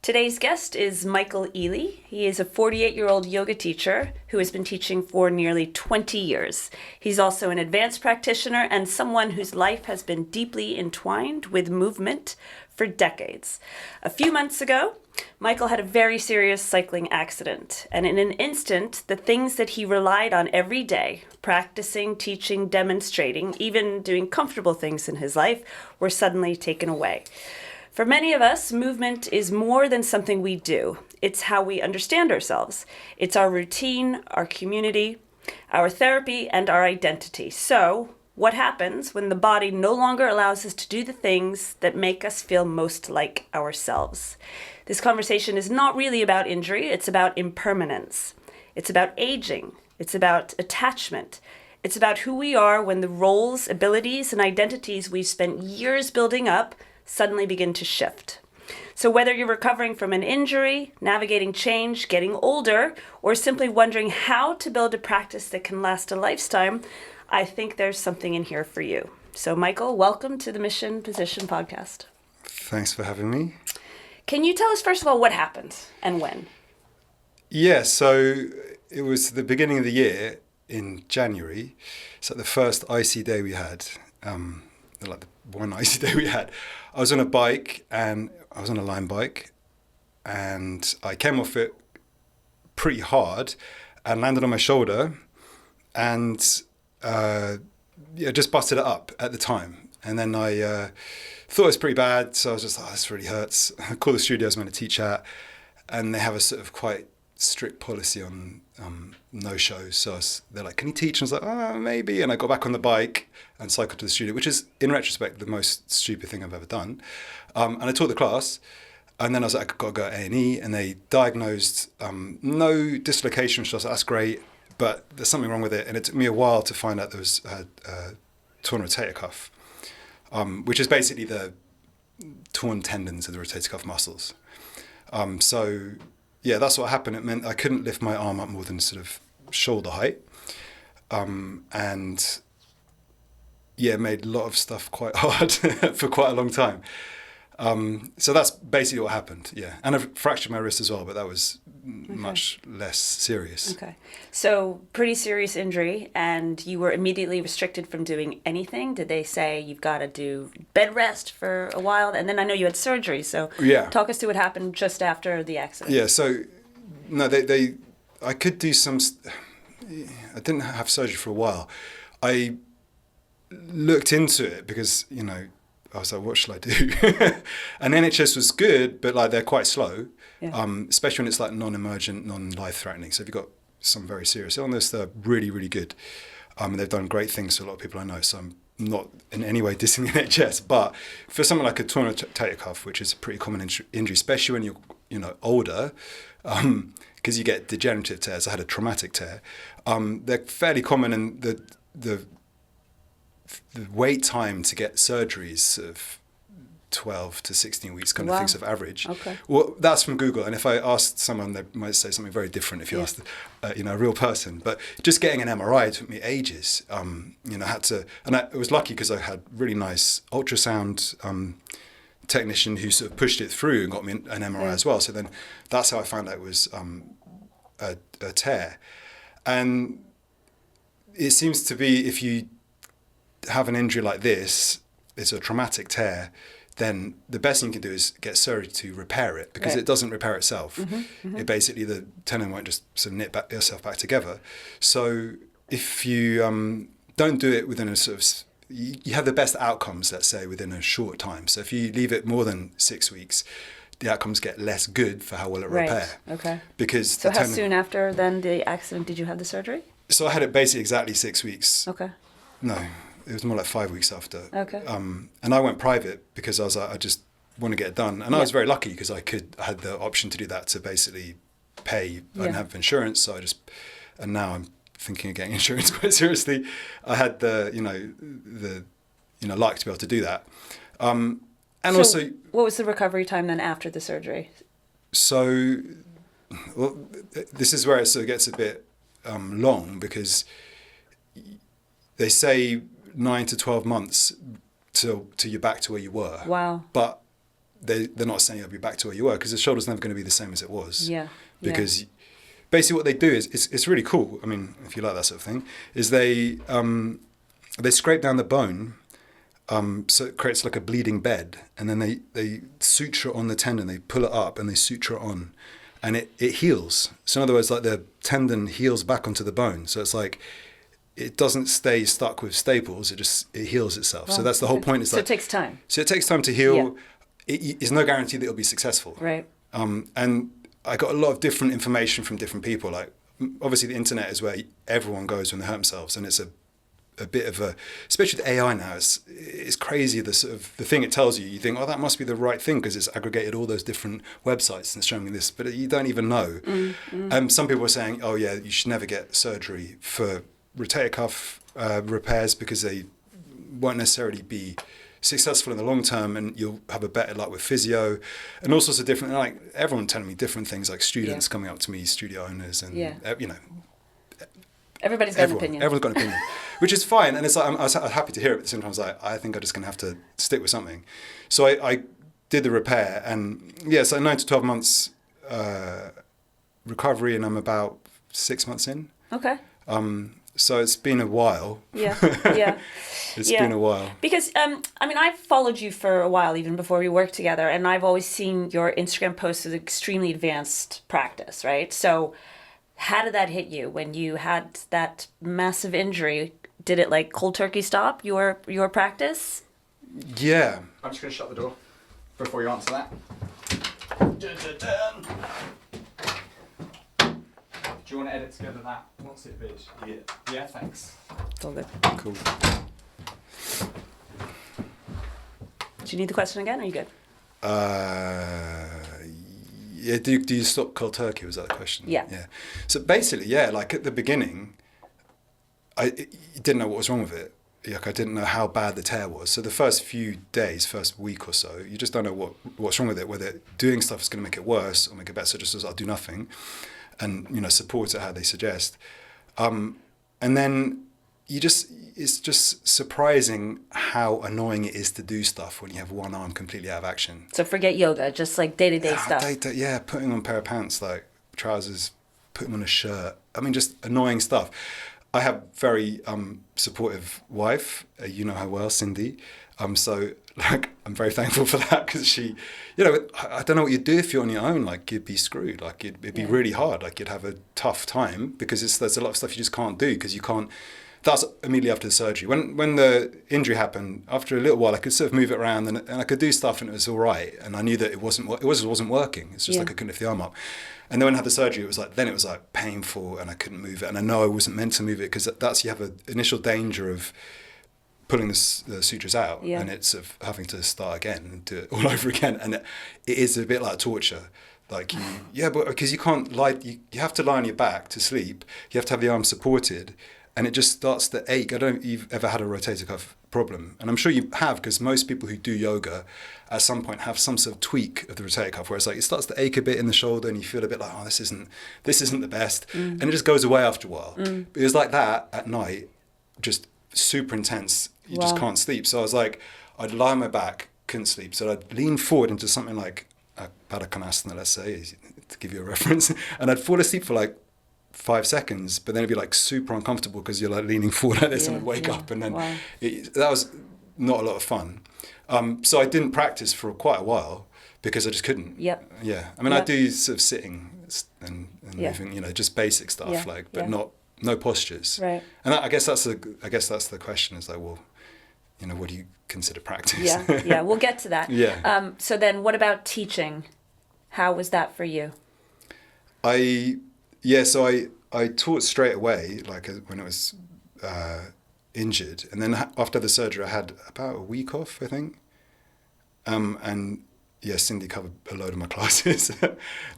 Today's guest is Michael Eley. He is a 48-year-old yoga teacher who has been teaching for nearly 20 years. He's also an advanced practitioner and someone whose life has been deeply entwined with movement for decades. A few months ago, Michael had a very serious cycling accident, and in an instant, the things that he relied on every day, practicing, teaching, demonstrating, even doing comfortable things in his life, were suddenly taken away. For many of us, movement is more than something we do. It's how we understand ourselves. It's our routine, our community, our therapy, and our identity. So, what happens when the body no longer allows us to do the things that make us feel most like ourselves? This conversation is not really about injury, it's about impermanence. It's about aging. It's about attachment. It's about who we are when the roles, abilities, and identities we've spent years building up suddenly begin to shift. So whether you're recovering from an injury, navigating change, getting older, or simply wondering how to build a practice that can last a lifetime, I think there's something in here for you. So Michael, welcome to the Mission Position podcast. Thanks for having me. Can you tell us first of all what happened and when? Yeah, so it was the beginning of the year in January. So the first icy day we had, like the one icy day we had, I was on a bike and I was on a Line bike and I came off it pretty hard and landed on my shoulder and just busted it up at the time. And then I thought it was pretty bad, so I was just like, this really hurts. I called the studio I was meant to teach at, and they have a sort of quite strict policy on no-shows. So they're like, can you teach? And I was like, oh, maybe. And I got back on the bike and cycled to the studio, which is, in retrospect, the most stupid thing I've ever done. And I taught the class, and then I was like, I've got to go to A&E, and they diagnosed no dislocation, which I was like, that's great, but there's something wrong with it. And it took me a while to find out there was a torn rotator cuff, which is basically the torn tendons of the rotator cuff muscles. So yeah, that's what happened. It meant I couldn't lift my arm up more than sort of shoulder height. And yeah, made a lot of stuff quite hard for quite a long time. So that's basically what happened, yeah. And I fractured my wrist as well, but that was much less serious. Okay. So pretty serious injury, and you were immediately restricted from doing anything? Did they say you've got to do bed rest for a while? And then I know you had surgery, so yeah. Talk us through what happened just after the accident. Yeah, so no, I could do some, I didn't have surgery for a while. I looked into it because, I was like, what shall I do? And NHS was good, but like they're quite slow, especially when it's like non-emergent, non-life-threatening. So if you've got some very serious illness, they're really, really good. And they've done great things for a lot of people I know. So I'm not in any way dissing the NHS, but for something like a torn rotator cuff, which is a pretty common injury, especially when you're older, because you get degenerative tears. I had a traumatic tear. They're fairly common, and the wait time to get surgeries sort of 12 to 16 weeks kind of things of average. Okay. Well, that's from Google. And if I asked someone, they might say something very different if you asked, a real person. But just getting an MRI took me ages. I had to, and I was lucky because I had really nice ultrasound technician who sort of pushed it through and got me an MRI as well. So then that's how I found out it was a tear. And it seems to be if you have an injury like this, it's a traumatic tear, then the best thing you can do is get surgery to repair it, because it doesn't repair itself. It basically, the tendon won't just sort of knit yourself back together. So if you don't do it within a sort of, you have the best outcomes, let's say, within a short time. So if you leave it more than 6 weeks, the outcomes get less good for how well it repair. Okay. Because so how soon after then the accident did you have the surgery? So I had it basically exactly 6 weeks. Okay. No. It was more like 5 weeks after. Okay. And I went private because I was like, I just want to get it done. And I was very lucky because I had the option to do that, to basically pay. I didn't have insurance, so and now I'm thinking of getting insurance quite seriously. I had the luck to be able to do that. And so also, what was the recovery time then after the surgery? So, well, this is where it sort of gets a bit long, because they say 9 to 12 months till you're back to where you were. Wow. But they're not saying you'll be back to where you were, because the shoulder's never going to be the same as it was. Yeah. Because basically what they do is, it's really cool. I mean, if you like that sort of thing, is they scrape down the bone, so it creates like a bleeding bed, and then they suture on the tendon. They pull it up and they suture it on, and it heals. So in other words, like the tendon heals back onto the bone. So it's like, it doesn't stay stuck with staples. It heals itself. So that's the whole point. So it takes time. So it takes time to heal. It's no guarantee that it'll be successful. Right. And I got a lot of different information from different people. Like, obviously the internet is where everyone goes when they hurt themselves, and it's a bit of a, especially with AI now, it's crazy, the sort of the thing it tells you. You think, oh, that must be the right thing because it's aggregated all those different websites and showing me this, but you don't even know. Some people are saying, oh yeah, you should never get surgery for rotator cuff repairs because they won't necessarily be successful in the long term, and you'll have a better luck with physio and all sorts of different, like everyone telling me different things, like students coming up to me, studio owners, and you know, everybody's got an opinion. Everyone's got an opinion, which is fine. And it's like, I was happy to hear it, but sometimes I think I'm just going to have to stick with something. So I did the repair, and so 9 to 12 months recovery, and I'm about 6 months in. Okay. So it's been a while. It's been a while. Because, I mean, I've followed you for a while, even before we worked together, and I've always seen your Instagram posts as extremely advanced practice, right? So how did that hit you when you had that massive injury? Did it like cold turkey stop your practice? Yeah. I'm just going to shut the door before you answer that. Do you want to edit together that? What's it, bitch? Yeah. Yeah, thanks. It's all good. Cool. Do you need the question again, or are you good? Yeah. Do you stop cold turkey? Was that the question? Yeah. Yeah. So basically, like at the beginning, I didn't know what was wrong with it. Like, I didn't know how bad the tear was. So the first few days, first week or so, you just don't know what's wrong with it. Whether doing stuff is going to make it worse or make it better. So just as I'll do nothing, and support it how they suggest, and then it's just surprising how annoying it is to do stuff when you have one arm completely out of action. So forget yoga, just like day-to-day stuff. Putting on a pair of pants, like trousers, putting on a shirt. I mean, just annoying stuff. I have very supportive wife, you know her well, Cindy. So like, I'm very thankful for that, because she, I don't know what you'd do if you're on your own. Like, you'd be screwed. Like, it'd be really hard. Like, you'd have a tough time, because there's a lot of stuff you just can't do, because you can't. That's immediately after the surgery. When the injury happened, after a little while, I could sort of move it around, and I could do stuff, and it was all right. And I knew that it wasn't working. It's just like I couldn't lift the arm up. And then when I had the surgery, it was like painful, and I couldn't move it. And I know I wasn't meant to move it, because you have an initial danger of pulling the sutures out, and it's of having to start again and do it all over again. And it is a bit like torture. Like, but because you can't lie, you have to lie on your back to sleep. You have to have the arm supported, and it just starts to ache. I don't know if you've ever had a rotator cuff problem, and I'm sure you have, because most people who do yoga at some point have some sort of tweak of the rotator cuff, where it's like it starts to ache a bit in the shoulder, and you feel a bit like, oh, this isn't the best, and it just goes away after a while. But it was like that at night, just super intense. You just can't sleep. So I was like, I'd lie on my back, couldn't sleep. So I'd lean forward into something like a Padasana, let's say, to give you a reference, and I'd fall asleep for like 5 seconds, but then it'd be like super uncomfortable because you're like leaning forward like this, and I'd wake up, and then that was not a lot of fun. So I didn't practice for quite a while because I just couldn't. Yeah. I mean, I do sort of sitting and moving, just basic stuff, but no postures. Right. And I guess that's the question, is like, well, what do you consider practice? Yeah. We'll get to that. Yeah. So then, what about teaching? How was that for you? So I taught straight away, like when I was injured, and then after the surgery, I had about a week off, I think. And Cindy covered a load of my classes,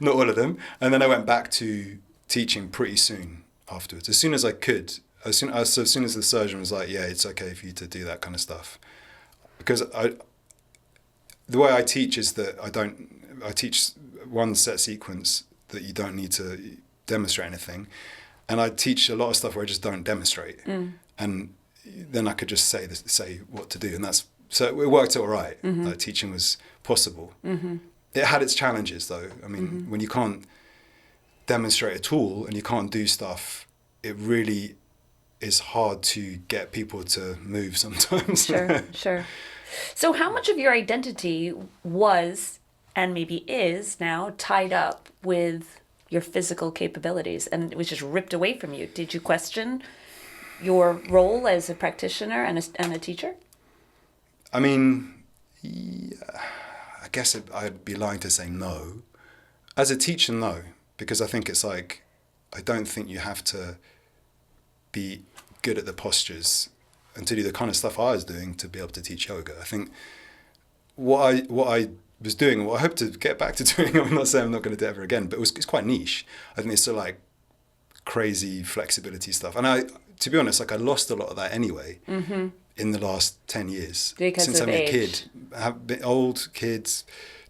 not all of them, and then I went back to teaching pretty soon afterwards, as soon as I could. As soon as the surgeon was like, yeah, it's okay for you to do that kind of stuff, because the way I teach is that I teach one set sequence that you don't need to demonstrate anything, and I teach a lot of stuff where I just don't demonstrate, and then I could just say what to do, and that's So it worked all right. Teaching was possible. It had its challenges, though. I mean, when you can't demonstrate a tool and you can't do stuff, it really is hard to get people to move sometimes. Sure. So how much of your identity was, and maybe is now, tied up with your physical capabilities, and it was just ripped away from you? Did you question your role as a practitioner and a teacher? I mean, yeah, I guess I'd be lying to say no. As a teacher, no, because I think it's like, I don't think you have to be good at the postures and to do the kind of stuff I was doing to be able to teach yoga. I think what I was doing, what I hope to get back to doing, I'm not saying I'm not going to do it ever again, but it's quite niche. I think it's sort of like crazy flexibility stuff. And to be honest, like I lost a lot of that anyway in the last 10 years. Because since of I'm a age. kid. Old kids,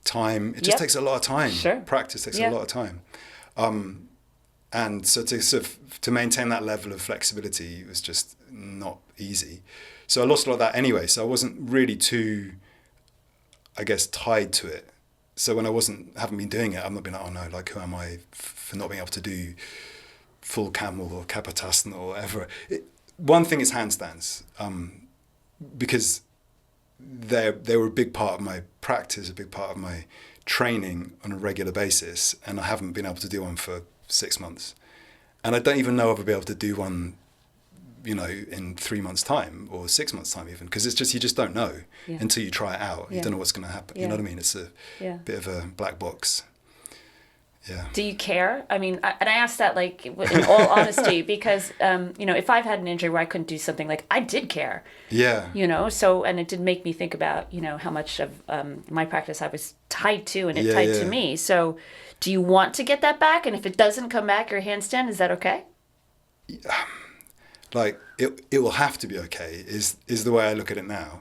time, it just takes a lot of time. Sure. Practice takes a lot of time. And so to maintain that level of flexibility was just not easy. So I lost a lot of that anyway. So I wasn't really too, I guess, tied to it. So when haven't been doing it, I'm not being like, oh no, like who am I for not being able to do full camel or kapotasana or whatever. One thing is handstands, because they were a big part of my practice, a big part of my training on a regular basis, and I haven't been able to do one for 6 months. And I don't even know if I'll be able to do one, in 3 months' time or 6 months' time even, because it's just, you just don't know until you try it out. You don't know what's going to happen. You know what I mean? It's a bit of a black box. Yeah. Do you care? I mean, and I ask that like in all honesty, because, if I've had an injury where I couldn't do something, like I did care. Yeah. So, and it did make me think about, how much of my practice I was tied to, and it tied to me. So do you want to get that back? And if it doesn't come back, your handstand, is that okay? Like it will have to be okay is the way I look at it now.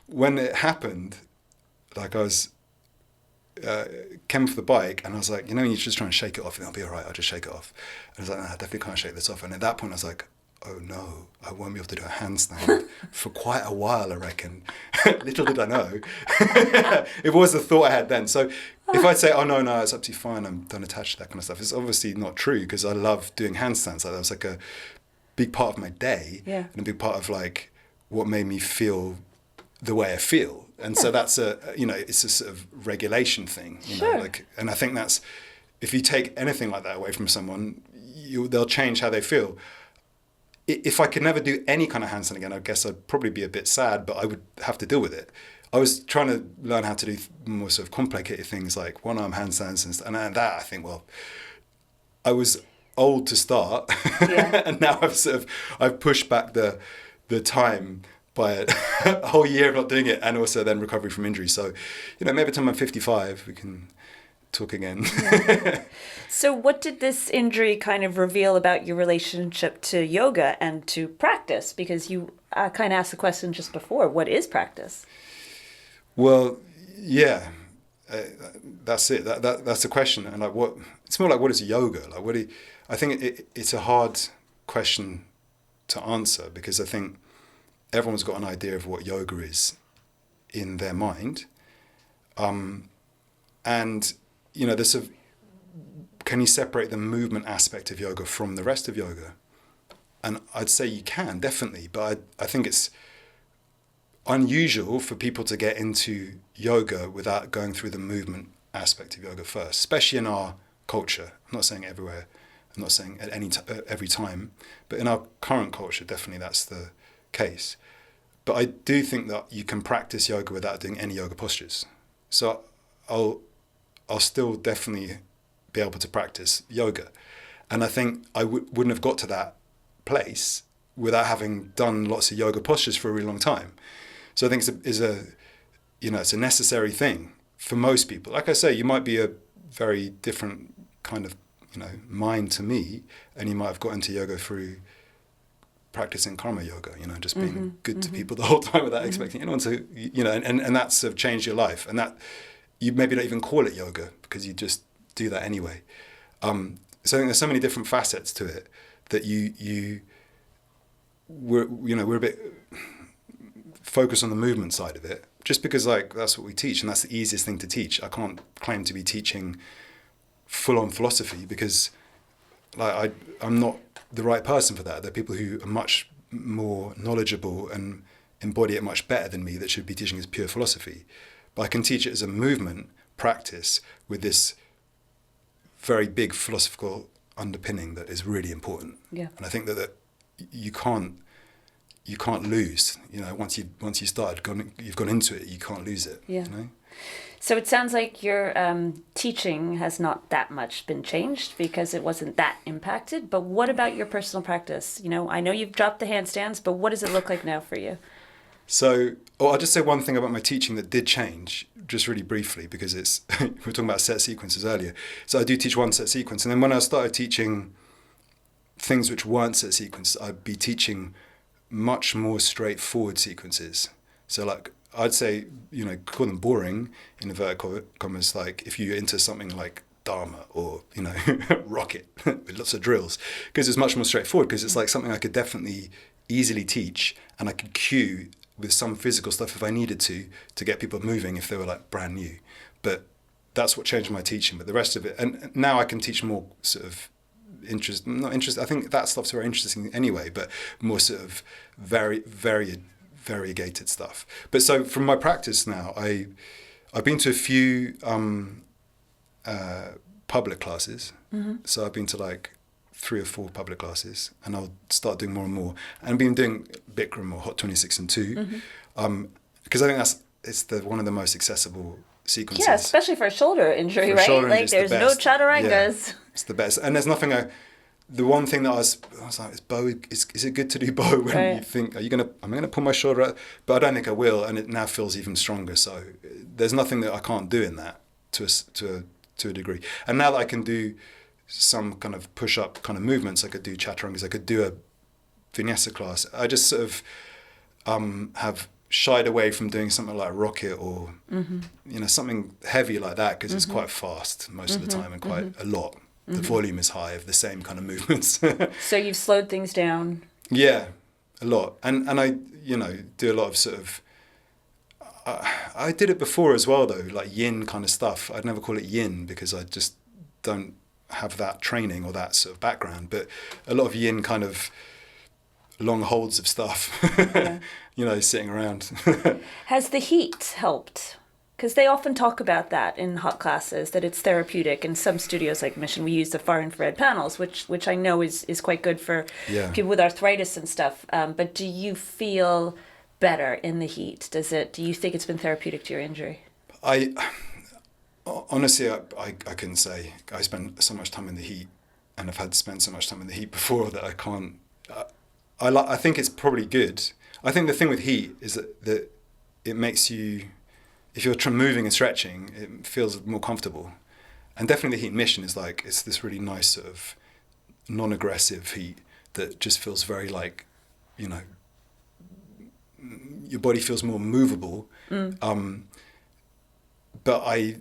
When it happened, like I was came off the bike and I was like, you just try and shake it off and I'll be all right, I'll just shake it off. And I was like, no, I definitely can't shake this off. And at that point I was like, oh no, I won't be able to do a handstand for quite a while, I reckon. Little did I know. It was the thought I had then. So if I'd say, oh no, it's absolutely fine, I'm don't attach to that kind of stuff, it's obviously not true, because I love doing handstands. Like that was like a big part of my day and a big part of like what made me feel the way I feel. And so that's it's a sort of regulation thing, and I think that's, if you take anything like that away from someone, they'll change how they feel. If I could never do any kind of handstand again, I guess I'd probably be a bit sad, but I would have to deal with it. I was trying to learn how to do more sort of complicated things like one-arm handstands and that, I think, well, I was old to start, and now I've pushed back the time by a whole year of not doing it, and also then recovery from injury. So, maybe by the time I'm 55, we can talk again. So what did this injury kind of reveal about your relationship to yoga and to practice? Because you kind of asked the question just before, what is practice? Well, yeah, that's it. That's the question. And like, it's more like, what is yoga? Like, I think it's a hard question to answer, because I think everyone's got an idea of what yoga is in their mind. And, there's can you separate the movement aspect of yoga from the rest of yoga? And I'd say you can, definitely. But I think it's unusual for people to get into yoga without going through the movement aspect of yoga first, especially in our culture. I'm not saying everywhere. I'm not saying at every time. But in our current culture, definitely that's the case. But I do think that you can practice yoga without doing any yoga postures. So I'll still definitely be able to practice yoga. And I think I wouldn't have got to that place without having done lots of yoga postures for a really long time. So I think it's a necessary thing for most people. Like I say, you might be a very different kind of, mind to me, and you might have got into yoga through practicing karma yoga, just being good to people the whole time without expecting anyone to, and that's sort of changed your life. And that you maybe don't even call it yoga because you just do that anyway. So I think there's so many different facets to it that you we're a bit focused on the movement side of it, just because like that's what we teach and that's the easiest thing to teach. I can't claim to be teaching full-on philosophy because like I'm not the right person for that. There are people who are much more knowledgeable and embody it much better than me that should be teaching as pure philosophy. But I can teach it as a movement practice with this very big philosophical underpinning that is really important. Yeah. And I think that you can't lose. You know, once you started, you've gone into it, you can't lose it. Yeah. You know? So it sounds like your teaching has not that much been changed because it wasn't that impacted. But what about your personal practice? You know, I know you've dropped the handstands, but what does it look like now for you? So, I'll just say one thing about my teaching that did change, just really briefly, because it's we were talking about set sequences earlier. So I do teach one set sequence, and then when I started teaching things which weren't set sequences, I'd be teaching much more straightforward sequences. So like I'd say, you know, call them boring in inverted commas, like if you're into something like Dharma or, you know, Rocket with lots of drills, because it's much more straightforward, because it's like something I could definitely easily teach and I could cue with some physical stuff if I needed to get people moving if they were like brand new. But that's what changed my teaching. But the rest of it, and now I can teach more sort of not interest. I think that stuff's very interesting anyway, but more sort of variegated stuff. But so from my practice now, I've been to a few public classes. Mm-hmm. So I've been to like 3 or 4 public classes, and I'll start doing more and more. And I've been doing Bikram or Hot 26 and 2, because I think it's one of the most accessible sequences. Yeah, especially for a shoulder injury, right? Shoulder like there's no chaturangas. Yeah, it's the best. And there's nothing the one thing that I was like, is it good to do bow when you think, am I going to pull my shoulder out? But I don't think I will, and it now feels even stronger. So there's nothing that I can't do in that to a degree. And now that I can do some kind of push-up kind of movements, I could do chaturangas, I could do a vinyasa class. I just sort of have shied away from doing something like Rocket or you know, something heavy like that, because it's quite fast most of the time and quite a lot. The volume is high of the same kind of movements. So you've slowed things down. Yeah, a lot. And I, you know, do a lot of sort of, I did it before as well though, like yin kind of stuff. I'd never call it yin because I just don't have that training or that sort of background, but a lot of yin kind of long holds of stuff, you know, sitting around. Has the heat helped? Because they often talk about that in hot classes, that it's therapeutic. In some studios like Mission, we use the far infrared panels, which I know is quite good for people with arthritis and stuff. But do you feel better in the heat? Do you think it's been therapeutic to your injury? Honestly, I couldn't say. I spend so much time in the heat, and I've had to spend so much time in the heat before that I can't. I think it's probably good. I think the thing with heat is that it makes you, if you're moving and stretching, it feels more comfortable. And definitely the heat mission is like, it's this really nice sort of non-aggressive heat that just feels very like, you know, your body feels more movable. But I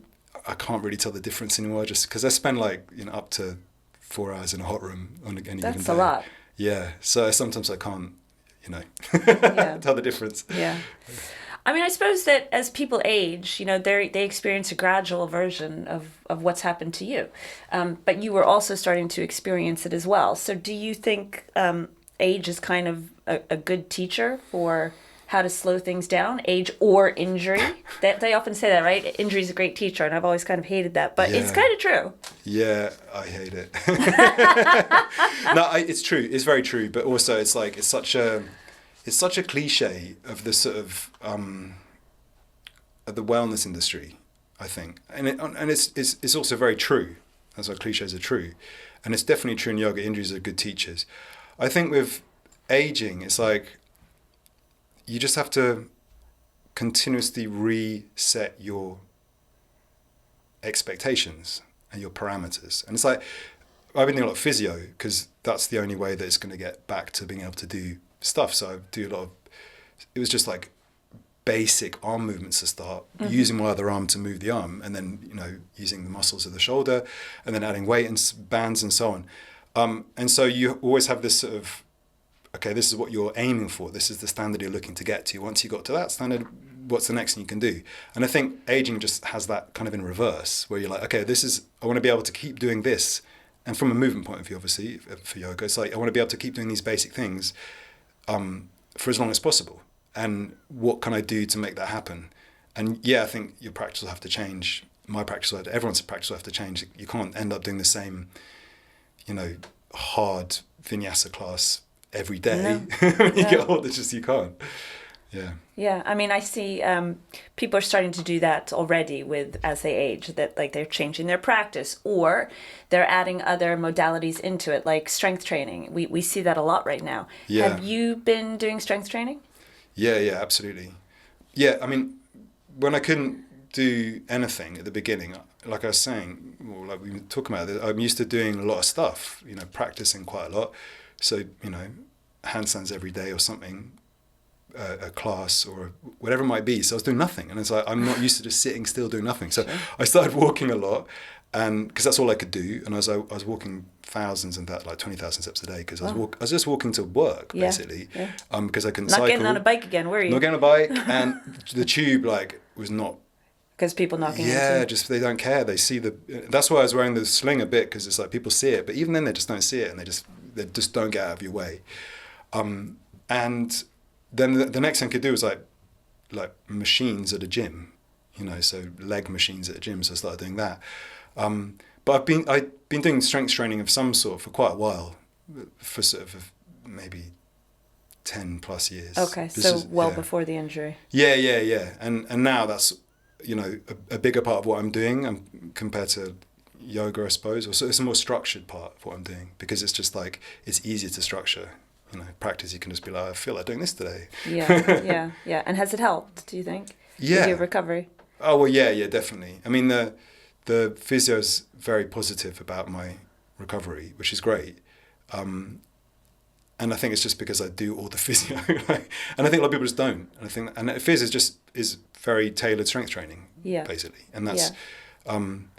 can't really tell the difference anymore, just because I spend like, you know, up to 4 hours in a hot room on any given day. That's a lot. Yeah, so sometimes I can't, you know, tell the difference. Yeah. I mean, I suppose that as people age, you know, they experience a gradual version of what's happened to you. But you were also starting to experience it as well. So do you think age is kind of a good teacher for how to slow things down, age or injury? They often say that, right? Injury is a great teacher, and I've always kind of hated that, but it's kind of true. Yeah, I hate it. No, it's true. It's very true, but also it's like it's such a cliche of the sort of the wellness industry, I think, and it's also very true. That's why cliches are true, and it's definitely true in yoga. Injuries are good teachers. I think with aging, it's like you just have to continuously reset your expectations and your parameters. And it's like, I've been doing a lot of physio because that's the only way that it's going to get back to being able to do stuff. So I do a lot of, it was just like basic arm movements to start, using my other arm to move the arm, and then, you know, using the muscles of the shoulder, and then adding weight and bands and so on. And so you always have this sort of okay, this is what you're aiming for. This is the standard you're looking to get to. Once you got to that standard, what's the next thing you can do? And I think aging just has that kind of in reverse, where you're like, okay, I want to be able to keep doing this. And from a movement point of view, obviously, for yoga, it's like, I want to be able to keep doing these basic things for as long as possible. And what can I do to make that happen? And yeah, I think your practice will have to change. My practice, everyone's practice will have to change. You can't end up doing the same, hard vinyasa class every day. No. When you get older, just you can't. Yeah. Yeah, I mean, I see people are starting to do that already as they age, that like they're changing their practice or they're adding other modalities into it, like strength training. We see that a lot right now. Yeah. Have you been doing strength training? Yeah, absolutely. Yeah, I mean, when I couldn't do anything at the beginning, like I was saying, or like we were talking about, I'm used to doing a lot of stuff, practicing quite a lot. So, handstands every day or something, a class or whatever it might be. So I was doing nothing. And it's like, I'm not used to just sitting still doing nothing. So I started walking a lot, and because that's all I could do. And I was walking thousands and that, like 20,000 steps a day, because I was just walking to work, basically, because I couldn't cycle. Not getting on a bike again, were you? Not getting on a bike, and the tube was not. Because people knocking into it. Just they don't care. They see that's why I was wearing the sling a bit, because it's like people see it, but even then they just don't see it, and they just don't get out of your way. And then the next thing I could do was like machines at a gym, so leg machines at a gym. So I started doing that. But I've been doing strength training of some sort for quite a while, for sort of maybe 10 plus years. Okay, before the injury. Yeah. And now that's, a bigger part of what I'm doing compared to yoga, I suppose. Or so it's a more structured part of what I'm doing, because it's just like, it's easier to structure. Practice, you can just be like, I feel like doing this today. Yeah. And has it helped, do you think? Yeah. With your recovery? Oh, well, yeah, definitely. I mean, the physio's very positive about my recovery, which is great. And I think it's just because I do all the physio. And I think a lot of people just don't. And physio is very tailored strength training, basically. And that's... And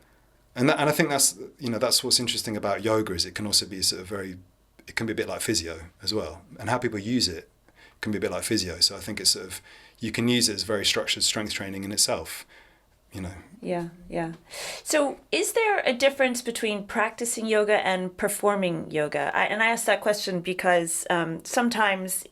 I think that's what's interesting about yoga, is it can also be it can be a bit like physio as well. And how people use it can be a bit like physio. So I think it's you can use it as very structured strength training in itself, Yeah. So is there a difference between practicing yoga and performing yoga? I ask that question because sometimes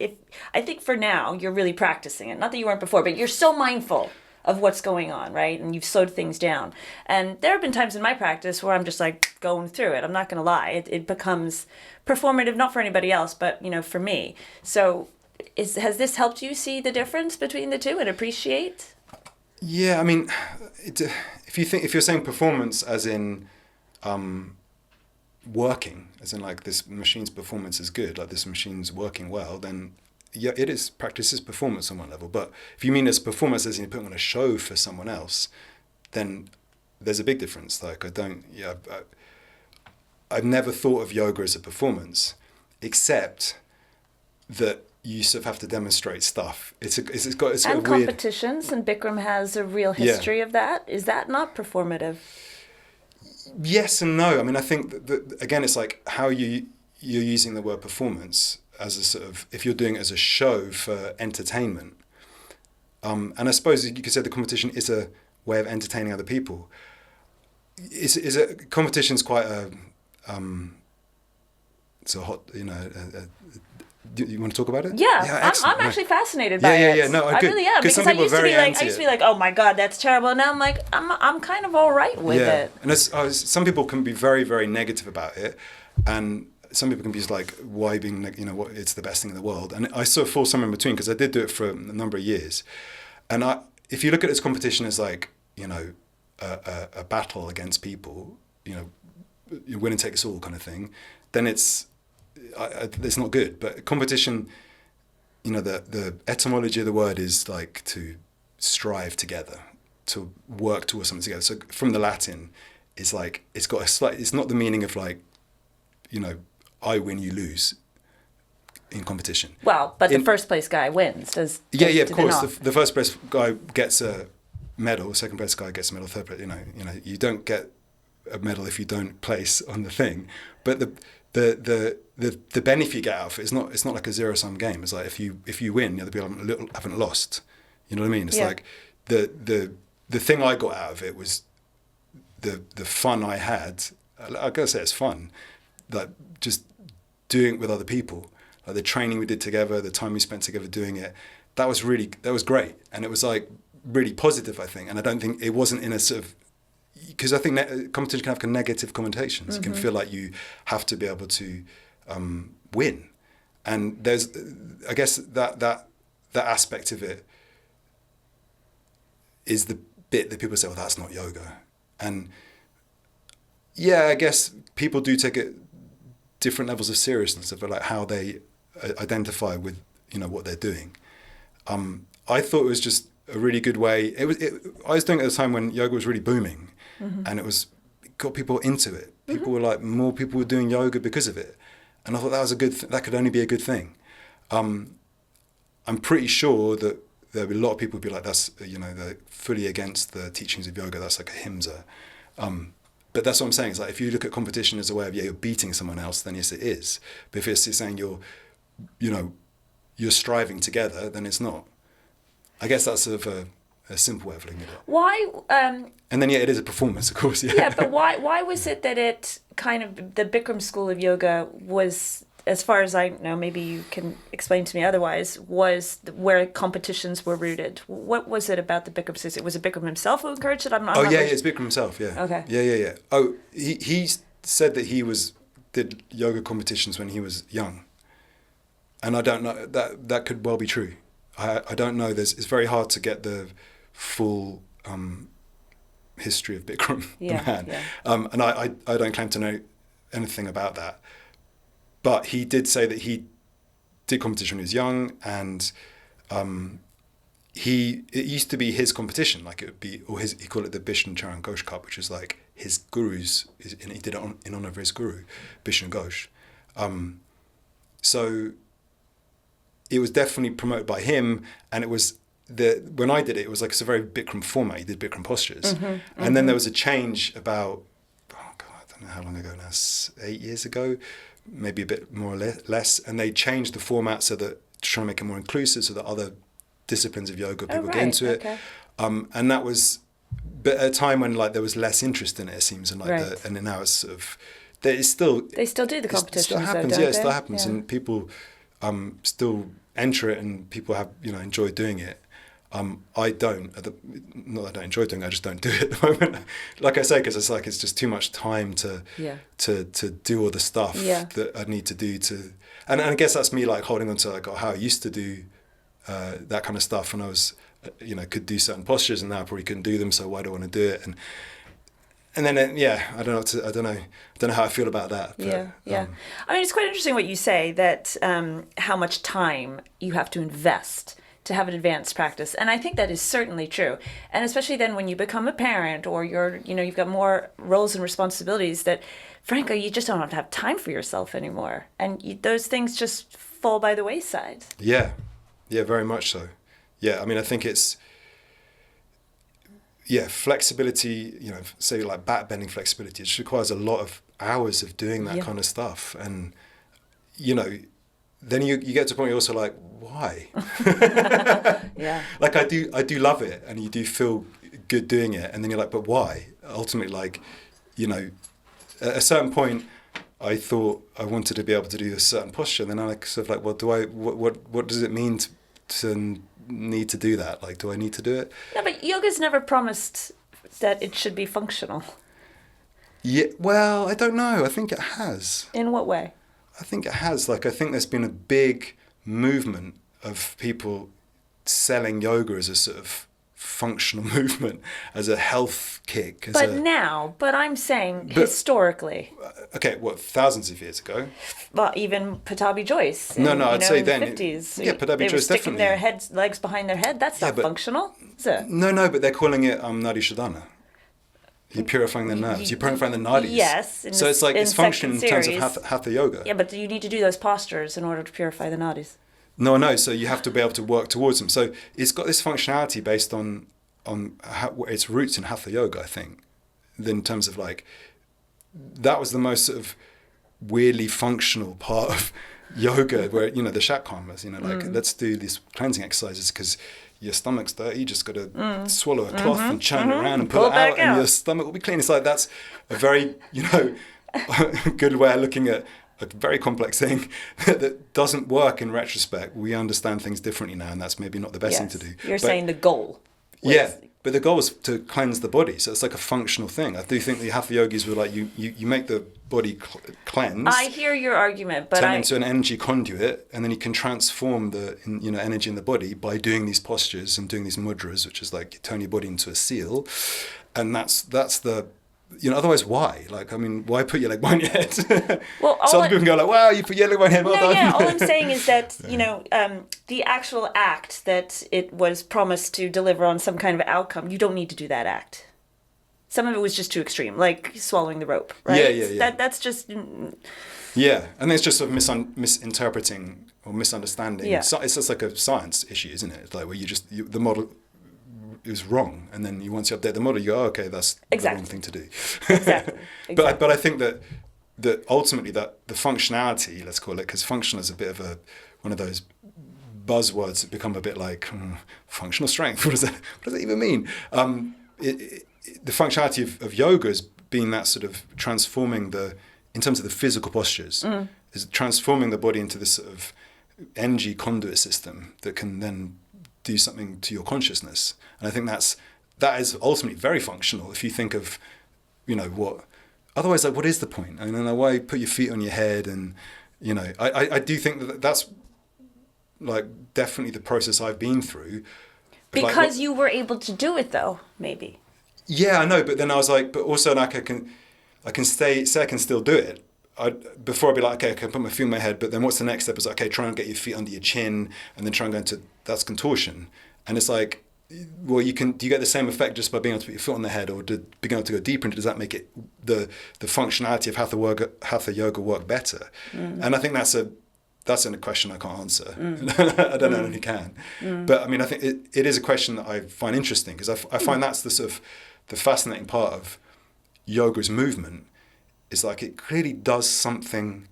I think for now you're really practicing it. Not that you weren't before, but you're so mindful of what's going on, right? And you've slowed things down. And there have been times in my practice where I'm just like going through it. I'm not going to lie. It becomes performative, not for anybody else, but, for me. So has this helped you see the difference between the two and appreciate? Yeah, I mean, if you're saying performance as in working, as in like this machine's performance is good, like this machine's working well, then yeah, it is practice performance on one level. But if you mean as performance as in putting on a show for someone else, then there's a big difference. Like I've never thought of yoga as a performance, except that you sort of have to demonstrate stuff. It's got and competitions, and Bikram has a real history of that. Is that not performative? Yes and no. I mean, I think that again, it's like how you're using the word performance as a sort of, if you're doing it as a show for entertainment. And I suppose you could say the competition is a way of entertaining other people. Competition's quite it's a hot, do you want to talk about it? Yeah, I'm actually fascinated by it. Yeah, no, I really am, because I used to be like, oh my God, that's terrible. And now I'm like, I'm kind of all right with it. And some people can be very, very negative about it, and some people can be just like, why being, it's the best thing in the world. And I sort of fall somewhere in between, because I did do it for a number of years. And if you look at this competition as like, a battle against people, win and take us all kind of thing, then it's not good. But competition, the etymology of the word is like to strive together, to work towards something together. So from the Latin, it's like, it's not the meaning of like, I win, you lose in competition. Well, but the first place guy wins. Of course. The first place guy gets a medal, second place guy gets a medal, third place, you don't get a medal if you don't place on the thing. But the benefit you get out of it is it's not like a zero-sum game. It's like if you win, the other people haven't lost. You know what I mean? It's like the thing I got out of it was the fun I had. I gotta say it's fun, like just doing it with other people, like the training we did together, the time we spent together doing it. That was great, and it was like really positive, I think. And I don't think it wasn't in a sort of, because I think competition can have negative connotations. Mm-hmm. You can feel like you have to be able to win, and there's, I guess that aspect of it is the bit that people say, well, that's not yoga. And yeah, I guess people do take it different levels of seriousness of like how they identify with, what they're doing. I thought it was just a really good way. I was doing it at a time when yoga was really booming, mm-hmm. and it got people into it. People were like, more people were doing yoga because of it. And I thought that was that could only be a good thing. I'm pretty sure that there'll be a lot of people who'd be like, that's, they're fully against the teachings of yoga. That's like a himsa. But that's what I'm saying. It's like, if you look at competition as a way of, you're beating someone else, then yes, it is. But if it's saying you're striving together, then it's not. I guess that's sort of a simple way of looking at it. Why? And then, it is a performance, of course. Yeah, but why was it that it kind of, the Bikram school of yoga was, as far as I know, maybe you can explain to me otherwise, was where competitions were rooted? What was it about the Bikram system? Was it Bikram himself who encouraged it? It's Bikram himself, yeah. Okay. Yeah. Oh, he said that he did yoga competitions when he was young. And I don't know, that could well be true. I don't know. It's very hard to get the full history of Bikram, the man. Yeah. And I don't claim to know anything about that. But he did say that he did competition when he was young, and it used to be his competition. Like it would be, he called it the Bishnu Charan Ghosh Cup, which is like his guru's. And he did it in honor of his guru, Bishnu Ghosh. So it was definitely promoted by him, and it was when I did it, it was like it's a very Bikram format. He did Bikram postures, and then there was a change about, I don't know how long ago now, 8 years ago. Maybe a bit more or less, and they changed the format so that to try and make it more inclusive, so that other disciplines of yoga people get into it. Okay. And that was, but at a time when like there was less interest in it, it seems, and like and now it's sort of they still do the competition. It still happens, it still happens, and people still enter it, and people have enjoy doing it. I don't. Not that I don't enjoy doing it, I just don't do it at the moment. Like I say, because it's just too much time to do all the stuff that I need to do to. And I guess that's me like holding on to like how I used to do that kind of stuff when I was, could do certain postures, and now I probably couldn't do them. So why do I want to do it? And then I don't know how I feel about that. But, I mean, it's quite interesting what you say, that how much time you have to invest to have an advanced practice. And I think that is certainly true. And especially then when you become a parent, or you've got more roles and responsibilities, that frankly, you just don't have time for yourself anymore. And those things just fall by the wayside. Yeah, very much so. Yeah, I mean, I think it's, flexibility, say like back bending flexibility, it just requires a lot of hours of doing that kind of stuff. And, then you get to a point where you're also like, why? Like I do love it, and you do feel good doing it, and then you're like, but why? Ultimately, like, at a certain point, I thought I wanted to be able to do a certain posture, and then I sort of like, well, what does it mean to need to do that? Like, do I need to do it? No, but yoga's never promised that it should be functional. Yeah, well, I don't know. I think it has. In what way? I think it has. Like, I think there's been a big movement of people selling yoga as a sort of functional movement, as a health kick. But I'm saying historically. Okay, thousands of years ago? Well, even Patabi Joyce. I'd say then. In the 50s. Patabi Joyce definitely. They were sticking their legs behind their head. That's not functional, is it? No, but they're calling it Nadi Shodhana. You're purifying the nerves. You're purifying the nadis. Yes. So it's like it's functional in terms of hatha yoga. Yeah, but you need to do those postures in order to purify the nadis. No. So you have to be able to work towards them. So it's got this functionality based on its roots in hatha yoga, I think. In terms of like, that was the most sort of weirdly functional part of yoga where, you know, the shatkarmas, you know, like let's do these cleansing exercises because your stomach's dirty, you just got to swallow a cloth and churn it around and pull it out and your stomach will be clean. It's like, that's a very, you know, good way of looking at a very complex thing that doesn't work in retrospect. We understand things differently now, and that's maybe not the best thing to do. You're saying the goal. Yeah, but the goal is to cleanse the body, so it's like a functional thing. I do think the hatha yogis were like, you make the body cleanse. I hear your argument, but turn into an energy conduit, and then you can transform the energy in the body by doing these postures and doing these mudras, which is like you turn your body into a seal, and that's the. You know, otherwise, why? Like, I mean, why put your leg behind your head? Well, some people can go like, wow, you put your leg behind your head, well done. Yeah, all I'm saying is that, you know, the actual act that it was promised to deliver on some kind of outcome, you don't need to do that act. Some of it was just too extreme, like swallowing the rope, right? Yeah. That's just... Yeah, and it's just sort of misinterpreting or misunderstanding. Yeah. So it's just like a science issue, isn't it? It's like where the model is wrong, and then once you update the model, you go, oh, okay, that's the wrong thing to do. Exactly. But I think that ultimately that the functionality, let's call it, because functional is a bit of one of those buzzwords that become a bit like functional strength. What does that even mean? The functionality of yoga has been that sort of transforming in terms of the physical postures, is transforming the body into this sort of energy conduit system that can then do something to your consciousness. And I think that is ultimately very functional if you think of, you know, what otherwise, like, what is the point? I mean, why put your feet on your head? And, you know, I do think that's like definitely the process I've been through. Because you were able to do it though, maybe. Yeah, I know, but then I was like, but also like I can say I can still do it. Before I'd be like, okay, I can put my feet on my head, but then what's the next step? Is like, okay, try and get your feet under your chin, and then try and go into, that's contortion. And it's like, well, do you get the same effect just by being able to put your foot on the head, or being able to go deeper into, does that make it the functionality of hatha yoga work better? And I think that's a question I can't answer. I don't know if you can. But I mean, I think it is a question that I find interesting, because I find that's the sort of the fascinating part of yoga's movement. Is like it clearly does something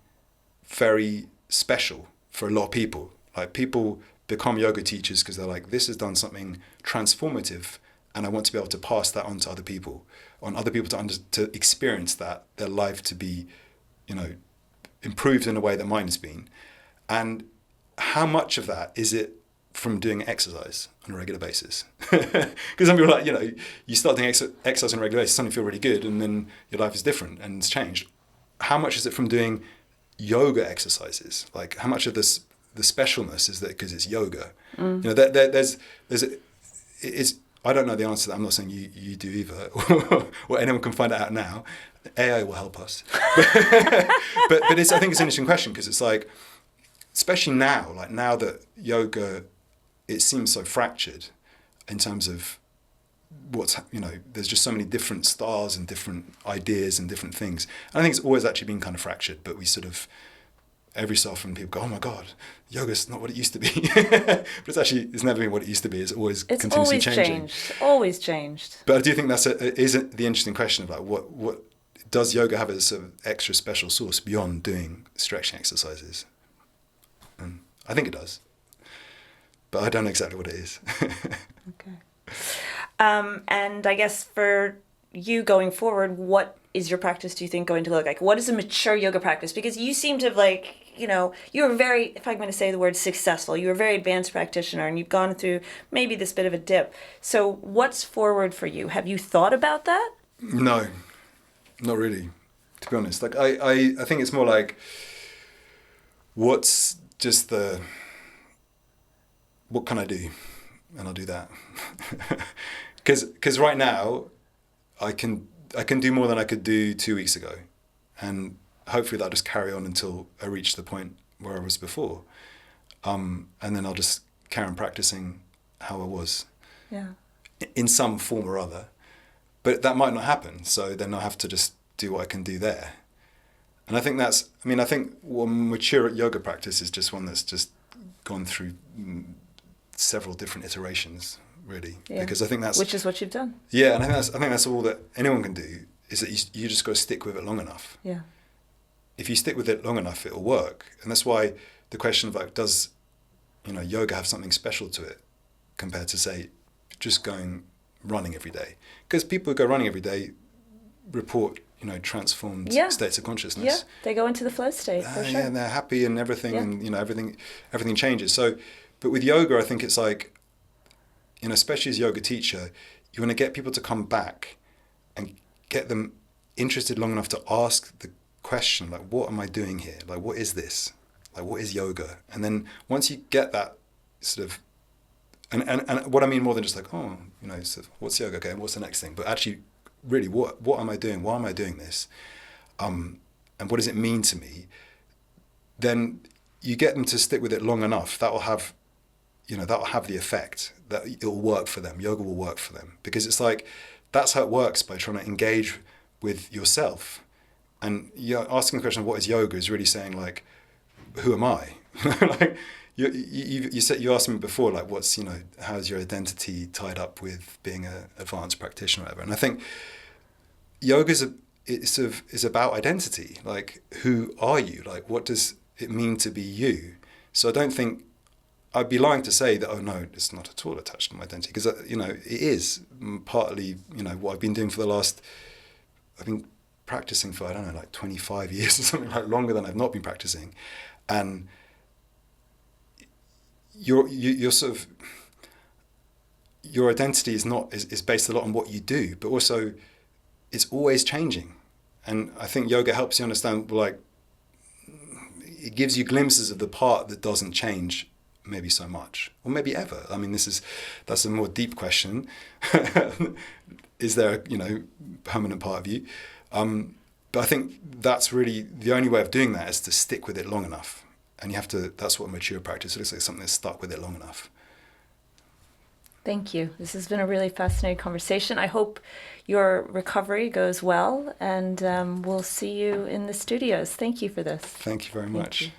very special for a lot of people. Like, people become yoga teachers because they're like, this has done something transformative, and I want to be able to pass that on to other people, to experience that, their life to be, you know, improved in a way that mine has been. And how much of that is it from doing exercise on a regular basis? Because some people are like, you know, you start doing exercise on a regular basis, suddenly feel really good, and then your life is different and it's changed. How much is it from doing yoga exercises? Like, how much of the specialness is that because it's yoga? You know, I don't know the answer to that. I'm not saying you do either, or anyone can find it out now. AI will help us. but I think it's an interesting question, because it's like, especially now, like now that yoga, it seems so fractured in terms of there's just so many different styles and different ideas and different things. And I think it's always actually been kind of fractured, but we sort of, every so often people go, oh my God, yoga's not what it used to be. But it's never been what it used to be. It's always continuously changing. It's always changed. But I do think that's is the interesting question of like, what does yoga have as an extra special source beyond doing stretching exercises? And I think it does. But I don't know exactly what it is. Okay. And I guess for you going forward, what is your practice, do you think, going to look like? What is a mature yoga practice? Because you seem to have, like, you know, you were very, if I'm going to say the word successful, you were a very advanced practitioner, and you've gone through maybe this bit of a dip. So what's forward for you? Have you thought about that? No, not really, to be honest. Like, I think it's more like, what's just what can I do? And I'll do that. Because right now, I can do more than I could do 2 weeks ago. And hopefully that'll just carry on until I reach the point where I was before. And then I'll just carry on practicing how I was. Yeah. In some form or other. But that might not happen. So then I'll have to just do what I can do there. And I think I think one mature yoga practice is just one that's just gone through several different iterations, really. Yeah. Because I think which is what you've done. Yeah, and I think that's all that anyone can do, is that you just got to stick with it long enough. Yeah. if you stick with it long enough, it'll work. And that's why the question of like, does, yoga have something special to it compared to, say, just going running every day? Because people who go running every day report, transformed states of consciousness. Yeah, they go into the flow state, for sure. Yeah, and they're happy and everything, and, everything changes. So, but with yoga, I think it's like, especially as a yoga teacher, you want to get people to come back and get them interested long enough to ask the question, like, what am I doing here? Like, what is this? Like, what is yoga? And then once you get that sort of, and what I mean more than just like, sort of, what's yoga? Okay, what's the next thing? But actually, really, what am I doing? Why am I doing this? And what does it mean to me? Then you get them to stick with it long enough. That will have the effect that it'll work for them. Yoga will work for them, because it's like, that's how it works, by trying to engage with yourself. And asking the question of what is yoga is really saying, like, who am I? Like, you asked me before, like, what's, how's your identity tied up with being an advanced practitioner or whatever? And I think yoga is about identity. Like, who are you? Like, what does it mean to be you? So I don't think, I'd be lying to say that, oh no, it's not at all attached to my identity, because, it is partly, what I've been doing for I've been practicing for, I don't know, like 25 years or something, like longer than I've not been practicing. And you're sort of, your identity is based a lot on what you do, but also it's always changing. And I think yoga helps you understand, like, it gives you glimpses of the part that doesn't change maybe so much, or maybe ever. I mean, that's a more deep question. Is there a, permanent part of you? But I think that's really the only way of doing that, is to stick with it long enough. And that's what mature practice looks like, something that's stuck with it long enough. Thank you. This has been a really fascinating conversation. I hope your recovery goes well, and we'll see you in the studios. Thank you for this. Thank you very much. Thank you.